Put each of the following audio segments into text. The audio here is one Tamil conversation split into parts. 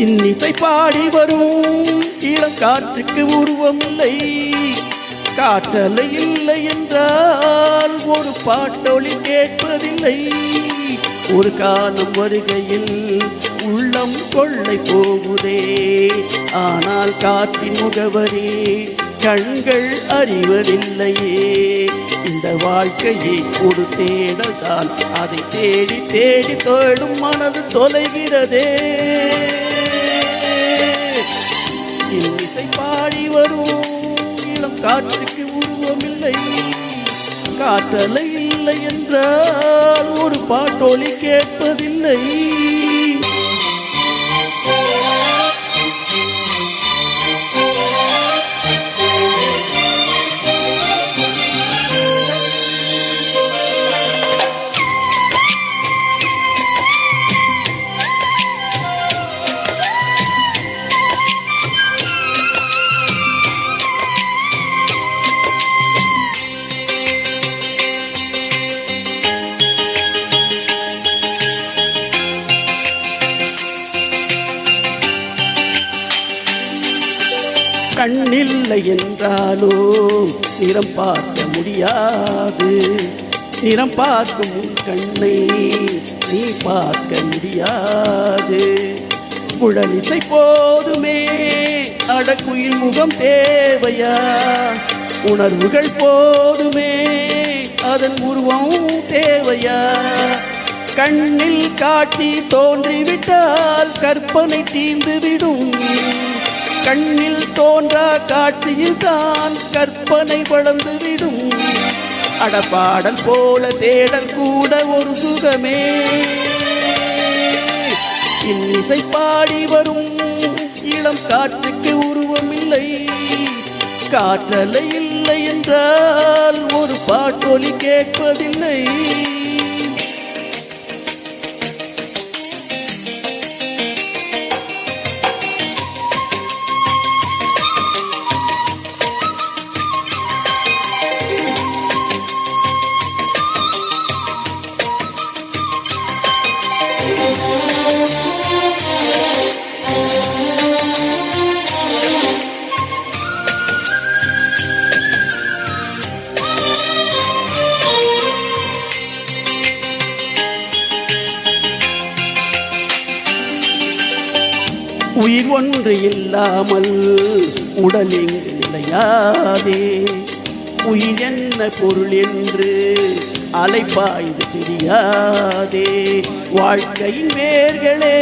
இன்னிசை பாடி வரும் இளங்காற்றுக்கு உருவமில்லை, காற்றலை இல்லை என்றால் ஒரு பாட்டொலி கேட்பதில்லை. ஒரு காலம் வருகையில் உள்ளம் கொள்ளை போகுதே, ஆனால் காற்றின் முகவரி கண்கள் அறிவதில்லையே. இந்த வாழ்க்கையை ஒரு தேடல்தான், அதை தேடி தேடி தேடும் மனது தொலைகிறதே. இன்னிசை பாடி வரும் இளம் காற்றுக்கு உருவமில்லை, காற்றலை இல்லை என்றால் ஒரு பாட்டொலி கேட்பதில்லை. கண்ணில்லை என்றாலோ நிறம் பார்க்க முடியாது, நிறம் பார்க்கும் உன் கண்ணை நீ பார்க்க முடியாது. குழலிசை போதுமே அடக்குயில் முகம் தேவையா, உணர்வுகள் போதுமே அதன் உருவம் தேவையா. கண்ணில் காட்சி தோன்றிவிட்டால் கற்பனை தீர்ந்துவிடும், கண்ணில் தோன்றா காட்சியில் தான் கற்பனை வளர்ந்துவிடும். அடப்பாடல் போல தேடல் கூட ஒரு சுகமே. இன்னிசை பாடி வரும் இளம் காற்றுக்கு உருவமில்லை, காற்றலை இல்லை என்றால் ஒரு பாட்டொலி கேட்பதில்லை. உயிர் ஒன்று இல்லாமல் உடலில் நிலையாதே, உயிர் என்ன பொருள் என்று அலைப்பாய்ந்து தெரியாதே. வாழ்க்கையின் வேர்களே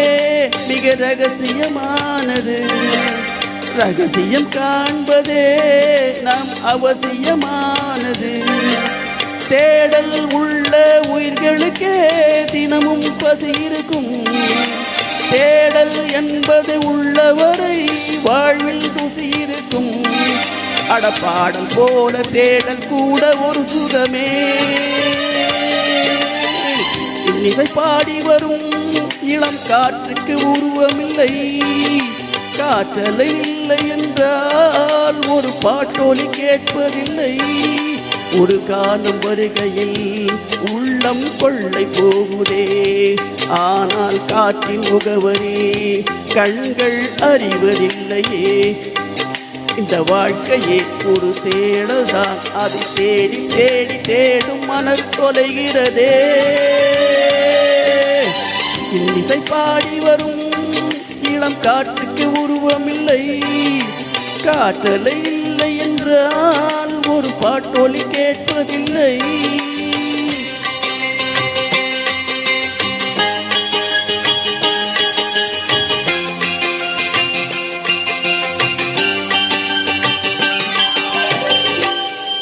மிக ரகசியமானது, ரகசியம் காண்பதே நாம் அவசியமானது. தேடல் உள்ள உயிர்களுக்கே தினமும் பசி இருக்கும், தேடல் என்பது உள்ளவரை வாழ்வில் ருசி இருக்கும். அடப்பாடல் போல தேடல் கூட ஒரு சுகமே. இன்னிசை பாடி வரும் இளம் காற்றுக்கு உருவமில்லை, காற்றலை இல்லை என்றால் ஒரு பாட்டொலி கேட்பதில்லை. ஒரு காலம் வருகையில் உள்ளம் கொள்ளை போகுதே, ஆனால் காற்றின் முகவரி கண்கள் அறிவதில்லையே. இந்த வாழ்க்கையே ஒரு தேடல்தான், அதை தேடி தேடி தேடும் மனது தொலைகிறதே. இன்னிசை பாடி வரும் இளம் காற்றுக்கு உருவமில்லை, காற்றலை இல்லை என்றால் ஒரு பாட்டொலி கேட்பதில்லை.